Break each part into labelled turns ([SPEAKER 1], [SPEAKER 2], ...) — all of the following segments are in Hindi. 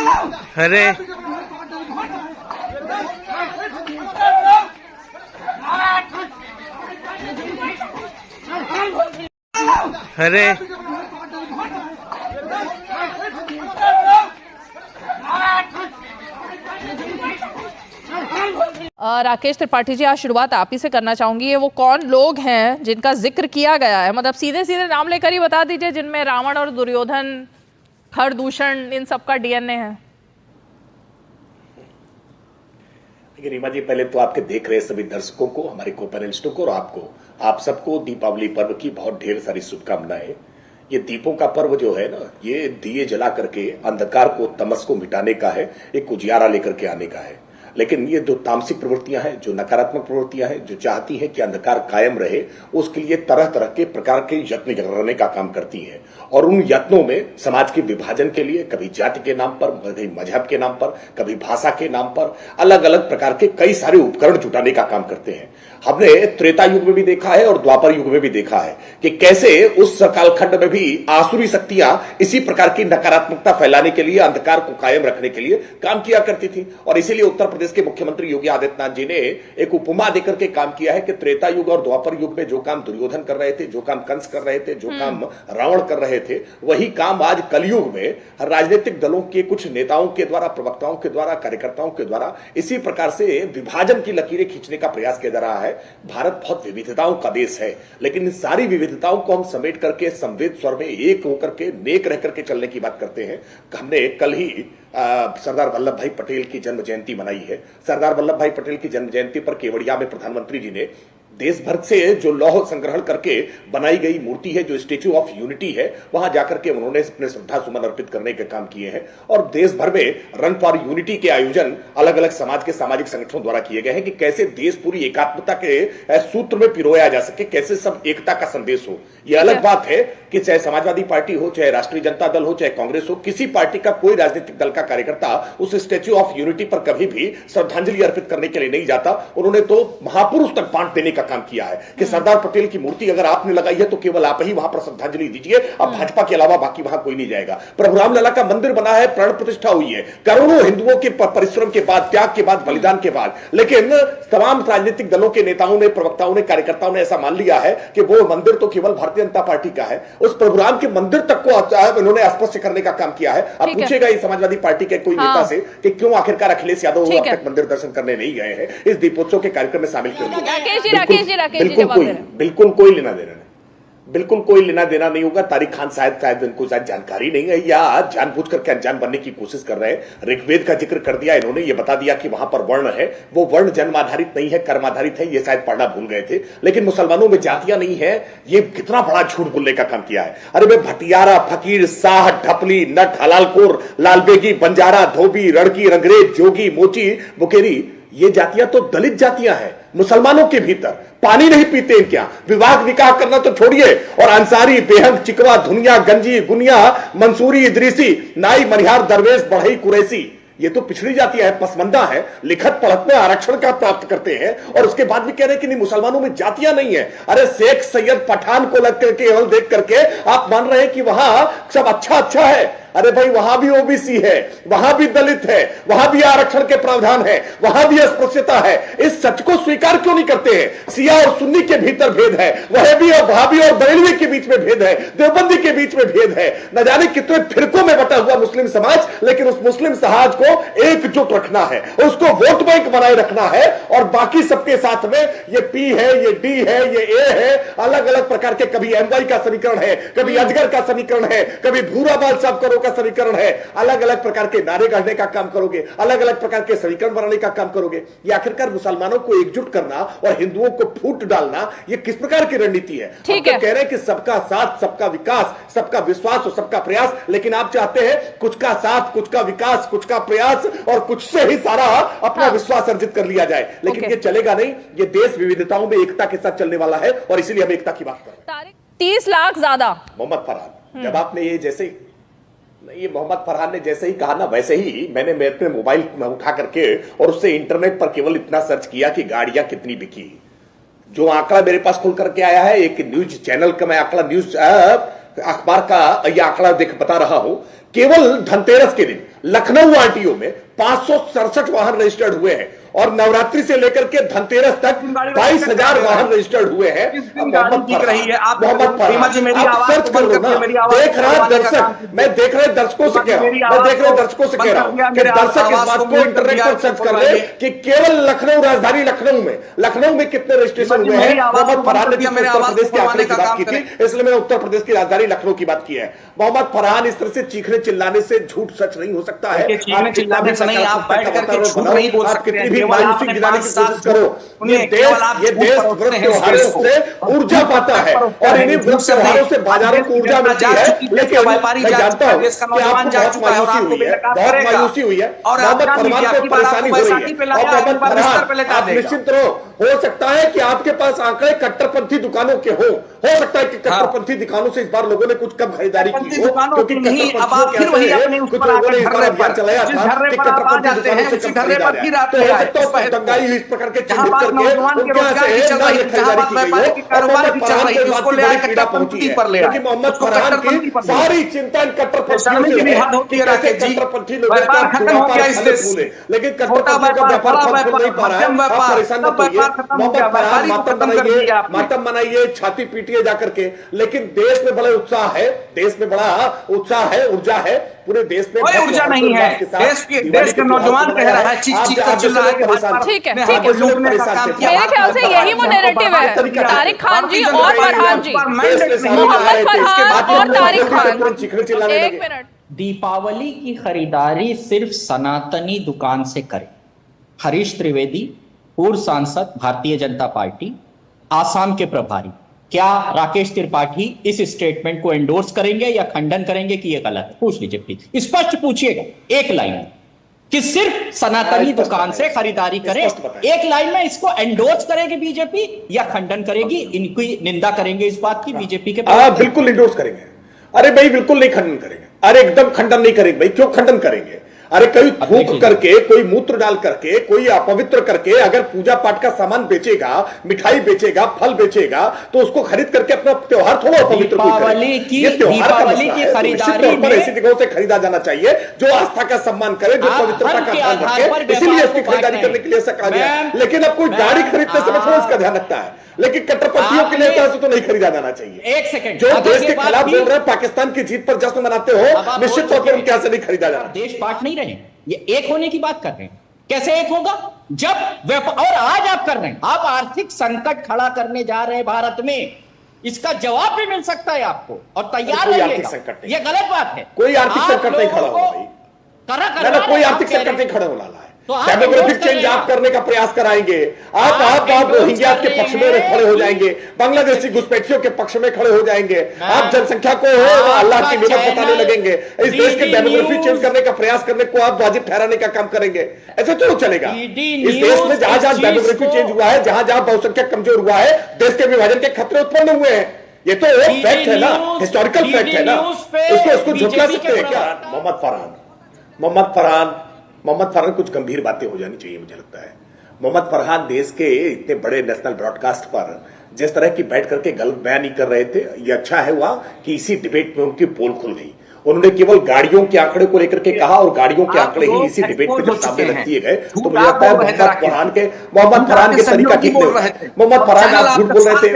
[SPEAKER 1] अरे अरे
[SPEAKER 2] राकेश त्रिपाठी जी, आज शुरुआत आप ही से करना चाहूंगी। ये वो कौन लोग हैं जिनका जिक्र किया गया है? मतलब सीधे सीधे नाम लेकर ही बता दीजिए, जिनमें रावण और दुर्योधन, खरदूषण, इन सब का डीएनए है।
[SPEAKER 3] देखिए रीमा जी, पहले तो आपके देख रहे सभी दर्शकों को, हमारे को पैनलिस्टों को और आपको, आप सबको दीपावली पर्व की बहुत ढेर सारी शुभकामनाएं। ये दीपों का पर्व जो है ना, ये दिए जला करके अंधकार को, तमस को मिटाने का है, एक उजियारा लेकर के आने का है। लेकिन ये जो तामसिक प्रवृत्तियां हैं, जो नकारात्मक प्रवृत्तियां हैं, जो चाहती हैं कि अंधकार कायम रहे, उसके लिए तरह तरह के प्रकार के यत्न करने का काम करती हैं। और उन यत्नों में समाज के विभाजन के लिए, कभी जाति के नाम पर, कभी मजहब के नाम पर, कभी भाषा के नाम पर, अलग अलग प्रकार के कई सारे उपकरण जुटाने का काम करते हैं। हमने त्रेता युग में भी देखा है और द्वापर युग में भी देखा है कि कैसे उस कालखंड में भी आसुरी शक्तियां इसी प्रकार की नकारात्मकता फैलाने के लिए, अंधकार को कायम रखने के लिए काम किया करती थी। और इसीलिए उत्तर प्रदेश के मुख्यमंत्री योगी आदित्यनाथ जी ने एक उपमा देकर के काम किया है कि त्रेता युग और द्वापर युग में जो काम दुर्योधन कर रहे थे, जो काम कंस कर रहे थे, जो काम रावण कर रहे थे, वही काम आज कलयुग में राजनीतिक दलों के कुछ नेताओं के द्वारा, प्रवक्ताओं के द्वारा, कार्यकर्ताओं के द्वारा इसी प्रकार से विभाजन की लकीरें खींचने का प्रयास किया जा रहा है। भारत बहुत विविधताओं का देश है, लेकिन इन सारी विविधताओं को हम समेट करके संवेद स्वर में एक होकर के, नेक रह करके चलने की बात करते हैं। हमने कल ही सरदार वल्लभ भाई पटेल की जन्म जयंती मनाई है। सरदार वल्लभ भाई पटेल की जन्म जयंती पर केवड़िया में प्रधानमंत्री जी ने देश भर से जो लौह संग्रहण करके बनाई गई मूर्ति है, जो स्टेच्यू ऑफ यूनिटी है, वहां जाकर के उन्होंने अपने श्रद्धा सुमन अर्पित करने के काम किए हैं। और देश भर में रन फॉर यूनिटी के आयोजन अलग अलग समाज के सामाजिक संगठनों द्वारा किए गए हैं कि कैसे देश पूरी एकात्मता के सूत्र में पिरोया जा सके, कैसे सब एकता का संदेश हो। यह अलग बात है कि चाहे समाजवादी पार्टी हो, चाहे राष्ट्रीय जनता दल हो, चाहे कांग्रेस हो, किसी पार्टी का कोई राजनीतिक दल का कार्यकर्ता उस स्टेच्यू ऑफ यूनिटी पर कभी भी श्रद्धांजलि अर्पित करने के लिए नहीं जाता। उन्होंने तो महापुरुष तक बांट देने का काम किया है कि सरदार पटेल की मूर्ति अगर आपने लगाई है तो केवल आप ही वहां पर श्रद्धांजलि दीजिए, अब भाजपा के अलावा बाकी वहां कोई नहीं जाएगा। प्रभु रामलला का मंदिर बना है, प्राण प्रतिष्ठा हुई है, करोड़ों हिंदुओं के परिश्रम के बाद, त्याग के बाद, बलिदान के बाद। लेकिन तमाम राजनीतिक दलों के नेताओं ने, प्रवक्ताओं ने, कार्यकर्ताओं ने ऐसा मान लिया है कि वो मंदिर तो केवल भारतीय जनता पार्टी का है। उस प्रभु राम के मंदिर तक को उन्होंने अस्पष्ट करने का काम किया है। अब पूछेगा इस समाजवादी पार्टी के कोई नेता से कि क्यों आखिरकार अखिलेश यादव अब तक मंदिर दर्शन करने नहीं गए हैं, इस दीपोत्सव के कार्यक्रम में शामिल क्यों नहीं? बिल्कुल कोई लेना देना नहीं, बिल्कुल कोई लेना देना नहीं होगा। तारिक खान शायद इनको जानकारी नहीं है या जानबूझ करके अनजान बनने की कोशिश कर रहे हैं। ऋग्वेद का जिक्र कर दिया इन्होंने, ये बता दिया कि वहां पर वर्ण है, वो वर्ण जन्म आधारित नहीं है, कर्म आधारित है, ये शायद पढ़ना भूल गए थे। लेकिन मुसलमानों में जातियां नहीं है, ये कितना बड़ा झूठ बोलने का काम किया है। अरे भाई, भटियारा, फकीर, साह, ढपली, नट, हलालकोर, लालबेगी, बंजारा, धोबी, रड़की, रंगरेज, जोगी, मोची, बुकेरी, ये जातियां तो दलित जातियां हैं। मुसलमानों के भीतर पानी नहीं पीते इनके यहां, विवाह निकाह करना तो छोड़िए, और अंसारी, बेहंग, चिकवा, धुनिया, गंजी, गुनिया, मंसूरी, इदरीसी, नाई, मनिहार, दरवेश, बढ़ई, कुरैसी, ये तो पिछड़ी जाती है, पसमंदा है, लिखत पढ़त में आरक्षण का प्राप्त करते हैं, और उसके बाद भी कह रहे हैं कि नहीं मुसलमानों में जातियां नहीं है। अरे शेख सैयद पठान को लग करके केवल देख करके आप मान रहे हैं कि वहां सब अच्छा है। अरे भाई, वहां भी ओबीसी है, वहां भी दलित है, वहां भी आरक्षण के प्रावधान है, वहां भी अस्पृश्यता है। इस सच को स्वीकार क्यों नहीं करते हैं? सिया और सुन्नी के भीतर भेद है, वहबी और भाभी और बरेलवी के बीच में भेद है, देवबंदी के बीच में भेद है, न जाने कितने फिरकों में बटा हुआ मुस्लिम समाज। लेकिन उस मुस्लिम समाज को एकजुट रखना है, उसको वोट बैंक बनाए रखना है, और बाकी सबके साथ में ये पी है, ये डी है, ये ए है, अलग अलग प्रकार के, कभी एमवाई का समीकरण है, कभी अजगर का समीकरण है, कभी भूरा बाल सब करो का समीकरण है। अलग अलग प्रकार के नारे गढ़ने का काम करोगे, अलग अलग प्रकार के समीकरण बनाने का काम करोगे। ये आखिरकार मुसलमानों को एकजुट करना और हिंदुओं को फूट डालना, ये किस प्रकार की रणनीति है? हम तो कह रहे हैं कि सबका साथ, सबका विकास, सबका विश्वास और सबका प्रयास, लेकिन आप चाहते हैं कुछ का साथ, कुछ का विकास, कुछ का प्रयास, और कुछ से ही सारा अपना विश्वास अर्जित कर लिया जाए। लेकिन ये चलेगा नहीं। ये देश विविधताओं में एकता के साथ चलने वाला है, और इसीलिए हम एकता की बात कर रहे हैं।
[SPEAKER 2] 30 लाख ज्यादा।
[SPEAKER 3] मोहम्मद फरहान, जब आपने ये जैसे ये मोहम्मद फरहान ने जैसे ही कहा ना, वैसे ही मैंने अपने मोबाइल में उठा करके और उससे इंटरनेट पर केवल इतना सर्च किया कि गाड़ियां कितनी बिकी। जो आंकड़ा मेरे पास खुल करके आया है, एक न्यूज चैनल का मैं आंकड़ा, न्यूज अखबार का यह आंकड़ा बता रहा हूं। केवल धनतेरस के दिन लखनऊ आरटीओ में 567 वाहन रजिस्टर्ड हुए हैं और नवरात्रि से लेकर के धनतेरस तक 22,000 वाहन रजिस्टर्ड हुए हैं। मोहम्मद फरहान, आप सर्च कर लो ना, देख रहा है दर्शक, मैं देख रहे दर्शकों से कह रहा हूं कि दर्शक इस बात को इंटरनेट पर सर्च कर ले कि केवल लखनऊ, राजधानी लखनऊ में कितने रजिस्ट्रेशन हुए हैं। मोहम्मद फरहान ने उत्तर प्रदेश के आंकड़े की बात की थी, इसलिए मैंने उत्तर प्रदेश की राजधानी लखनऊ की बात की है। मोहम्मद फरहान, इस तरह से चीखने चिल्लाने से झूठ सच नहीं हो सकता है। मायूसी गिराने की कोशिश करो, ये देश व्रत त्योहारों से ऊर्जा पाता है और इन्हीं व्रत त्योहारों से बाजारों को ऊर्जा मिलती है। लेकिन मैं जानता हूं कि आपको बहुत मायूसी हुई है, मोहम्मद फरहान को परेशानी हो रही है। और मोहम्मद फरहान, आप निश्चिंत रहो, हो सकता है कि आपके पास आंकड़े कट्टरपंथी दुकानों के हो सकता है कि कट्टरपंथी दुकानों से इस बार लोगों ने कुछ कम खरीदारी की हो, क्योंकि कुछ लोगों ने इस बार अभियान चलाया था कि कट्टरपंथी दुकानों से कम खरीदारी, तो हो सकता है दंगाई इस प्रकार के चिन्हित करके उनके यहाँ से ना ये खरीदारी की गई हो और मोहम्मद फरहान को इस बात की बड़ी पीड़ा पहुंची है, क्योंकि मोहम्मद फरहान की सारी चिंता इन कट्टरपंथियों से है कि कैसे कट्टरपंथी लोगों का व्यापार फल फूले, लेकिन कट्टरपंथियों का व्यापार फल फूल नहीं पा रहा है। आप परेशान मत होइए, मोहम्मद फरहान मातम बनाइए, छाती पीटिए जाकर के, लेकिन देश में बड़ा उत्साह है, देश में बड़ा उत्साह है, ऊर्जा है, पूरे देश में
[SPEAKER 4] कोई ऊर्जा नहीं है। देश के नौजवान कह रहा है, चीख कर चिल्ला रहा है।
[SPEAKER 2] ठीक है, मेरे ख्याल से यही वो नैरेटिव है। तारिक खान जी और फरहान जी, मोहम्मद फरहान और तारिक खान, एक मिनट।
[SPEAKER 5] दीपावली की खरीदारी सिर्फ सनातनी दुकान से करें। हरीश त्रिवेदी, पूर्व सांसद भारतीय जनता पार्टी, आसाम के प्रभारी, क्या राकेश त्रिपाठी इस स्टेटमेंट को एंडोर्स करेंगे या खंडन करेंगे कि यह गलत है? पूछ लीजिए प्लीज, स्पष्ट पूछिएगा एक लाइन में कि सिर्फ सनातनी दुकान से खरीदारी करें। एक लाइन में इसको एंडोर्स करेगी बीजेपी या खंडन करेगी, इनकी निंदा करेंगे इस बात की बीजेपी के?
[SPEAKER 3] बिल्कुल एंडोर्स करेंगे। अरे भाई बिल्कुल नहीं खंडन करेंगे, अरे एकदम खंडन नहीं करेंगे भाई, क्यों खंडन करेंगे? अरे कोई थूक करके, कोई मूत्र डाल करके, कोई अपवित्र करके अगर पूजा पाठ का सामान बेचेगा, मिठाई बेचेगा, फल बेचेगा, तो उसको खरीद करके अपना त्योहार थोड़ा अपवित्र
[SPEAKER 5] दीपावली की खरीदारी में
[SPEAKER 3] ऐसी जगहों से खरीदा जाना चाहिए जो आस्था का सम्मान करे, जो पवित्रता का ध्यान रखे, इसीलिए इसकी खरीदारी करने के लिए ऐसा कहा गया। लेकिन अब कोई गाड़ी खरीदते समय थोड़ा इसका ध्यान रखता है, लेकिन कट्टरपंथियों के लिए तो नहीं खरीदा जाना चाहिए।
[SPEAKER 5] एक सेकंड,
[SPEAKER 3] जो देश के खिलाफ बोल रहे हैं, पाकिस्तान की जीत पर जश्न मनाते हो, निश्चित तौर पर उनके यहाँ से नहीं खरीदा जाना।
[SPEAKER 5] देश बांट नहीं रहे, ये एक होने की बात कर रहे हैं। कैसे एक होगा जब और आज आप कर रहे हैं, आप आर्थिक संकट खड़ा करने जा रहे हैं भारत में, इसका जवाब भी मिल सकता है आपको और तैयार रहिएगा। ये गलत बात है,
[SPEAKER 3] कोई आर्थिक संकट नहीं खड़ा होगा भाई, कोई आर्थिक संकट नहीं खड़ा होने वाला है। डेमोग्राफिक चेंज आप करने का प्रयास कराएंगे, आप रोहिंग्या के पक्ष में खड़े हो जाएंगे, बांग्लादेशी घुसपैठियों के पक्ष में खड़े हो जाएंगे, आप जनसंख्या को अल्लाह की निमत बताने लगेंगे, इस देश के डेमोग्राफी चेंज करने का प्रयास करने को आप वाजिब ठहराने का काम करेंगे। ऐसे तो चलेगा। इस देश में जहां जहां डेमोग्राफी चेंज हुआ है, जहां जहां बहुसंख्यक कमजोर हुआ है, देश के विभाजन के खतरे उत्पन्न हुए हैं। ये तो एक फैक्ट है ना, हिस्टोरिकल फैक्ट है ना, उसको झुठला सकते हैं क्या? मोहम्मद फरहान कुछ गंभीर बातें हो जानी चाहिए, मुझे लगता है। मोहम्मद फरहान देश के इतने बड़े नेशनल ब्रॉडकास्ट पर जिस तरह की बैठ करके गलत बयान नहीं कर रहे थे, ये अच्छा है हुआ कि इसी डिबेट में उनकी पोल खुल गई। उन्होंने केवल गाड़ियों के आंकड़े को लेकर के कहा और गाड़ियों के आंकड़े ही इसी डिबेट में जब सामने रख दिए गए, तो मुझे लगता है मोहम्मद फरहान के तरीका ठीक नहीं हुआ। मोहम्मद फरहान आप झूठ बोल रहे थे,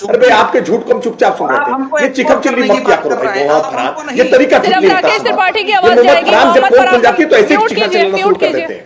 [SPEAKER 3] अरे आपके झूठ को हम चुपचाप सुन रहे थे। ये चिकम चिल्ली मत किया करो भाई मोहम्मद फरहान, ये तरीका ठीक नहीं होता। मोहम्मद फरहान जब पोल खुल जाती है तो ऐसे चिकन चलना शुरू कर देते हैं।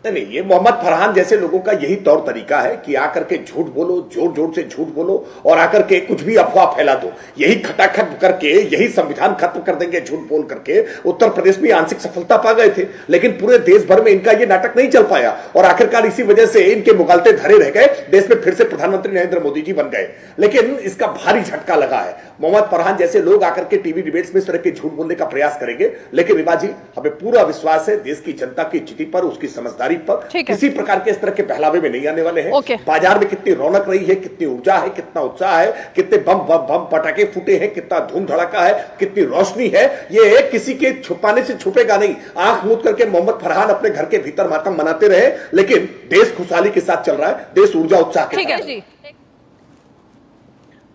[SPEAKER 3] नहीं, ये मोहम्मद फरहान जैसे लोगों का यही तौर तरीका है कि आकर के झूठ बोलो, जोर जोर से झूठ बोलो और आकर के कुछ भी अफवाह फैला दो। यही खटाखट करके यही संविधान खत्म कर देंगे झूठ बोल करके। उत्तर प्रदेश में आंशिक सफलता पा गए थे, लेकिन पूरे देश भर में इनका ये नाटक नहीं चल पाया और आखिरकार इसी वजह से इनके मुगालते धरे रह गए। देश में फिर से प्रधानमंत्री नरेंद्र मोदी जी बन गए, लेकिन इसका भारी झटका लगा है। मोहम्मद फरहान जैसे लोग आकर के टीवी डिबेट्स में इस तरह के झूठ बोलने का प्रयास करेंगे, लेकिन रिवा जी हमें पूरा विश्वास है देश की जनता की चिट्ठी पर, उसकी समझदारी पर, किसी प्रकार के इस तरह के पहलावे में नहीं आने वाले हैं। बाजार में कितनी रौनक रही है, कितनी ऊर्जा है, कितना उत्साह है, कितने बम पटाखे फूटे हैं, कितना धूम धड़ाका है, कितनी रोशनी है, ये किसी के छुपाने से छुपेगा नहीं। आंख मूंद करके मोहम्मद फरहान अपने घर के भीतर मातम मनाते रहे, लेकिन देश खुशहाली के साथ चल रहा है, देश ऊर्जा उत्साह के साथ।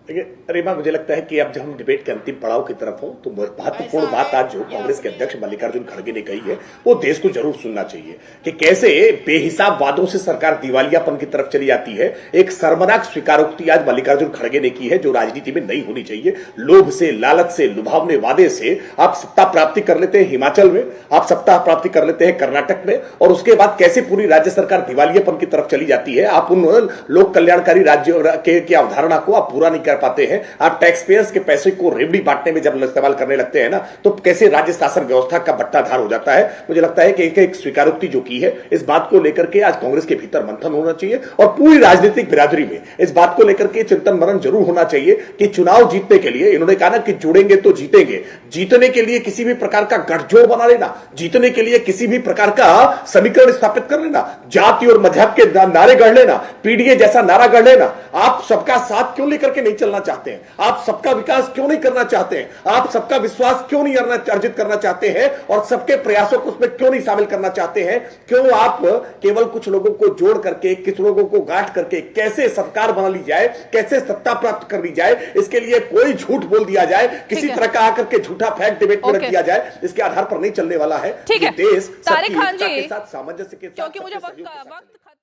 [SPEAKER 3] देखिए रीमा, मुझे लगता है कि अब जब हम डिबेट के अंतिम पड़ाव की तरफ हो तो महत्वपूर्ण बात आज जो कांग्रेस के अध्यक्ष मल्लिकार्जुन खड़गे ने कही है वो देश को जरूर सुनना चाहिए कि कैसे बेहिसाब वादों से सरकार दिवालियापन की तरफ चली जाती है। एक शर्मनाक स्वीकारोक्ति आज मल्लिकार्जुन खड़गे ने की है जो राजनीति में नहीं होनी चाहिए। लोभ से, लालच से, लुभावने वादे से आप सत्ता प्राप्ति कर लेते हैं हिमाचल में, आप सत्ता प्राप्ति कर लेते हैं कर्नाटक में, और उसके बाद कैसे पूरी राज्य सरकार दिवालियापन की तरफ चली जाती है। आप उन लोक कल्याणकारी राज्यों की अवधारणा को आप पूरा नहीं कर पाते हैं। आप टैक्स पेयर्स के पैसे को रेवड़ी बांटने में जब इस्तेमाल करने लगते हैं ना, तो कैसे राज्य शासन व्यवस्था का बट्टाधार हो जाता है। मुझे लगता है कि एक स्वीकारोक्ति जो की है, इस बात को लेकर के आज कांग्रेस के भीतर मंथन होना चाहिए और पूरी राजनीतिक बिरादरी में इस बात को लेकर के चिंतन मनन जरूर होना चाहिए कि चुनाव जीतने के लिए इन्होंने कहा ना कि जुड़ेंगे तो जीतेंगे, जीतने के लिए किसी भी प्रकार का गठजोड़ बना लेना, जीतने के लिए किसी भी प्रकार का समीकरण स्थापित कर लेना, जाति और मजहब के नारे गढ़ लेना, पीडीए जैसा नारा गढ़ लेना। आप सबका साथ क्यों लेकर के नहीं चलना चाहते हैं? आप सबका विकास क्यों नहीं करना चाहते हैं? आप सबका विश्वास क्यों नहीं अर्जित करना चाहते हैं और सबके प्रयासों को उसमें क्यों नहीं शामिल करना चाहते हैं? क्यों आप केवल कुछ लोगों को जोड़ करके, कुछ लोगों को गांठ करके कैसे सरकार बना ली जाए, कैसे सत्ता प्राप्त कर ली जाए, इसके लिए कोई झूठ बोल दिया जाए, किसी तरह का आकर के झूठा फैक्ट डिबेट में रख दिया जाए, इसके आधार पर नहीं चलने वाला है।
[SPEAKER 2] ठीक है
[SPEAKER 3] देश
[SPEAKER 2] तारिक खान जी,
[SPEAKER 3] के साथ सामंजस्य के साथ
[SPEAKER 2] क्योंकि मुझे वक्त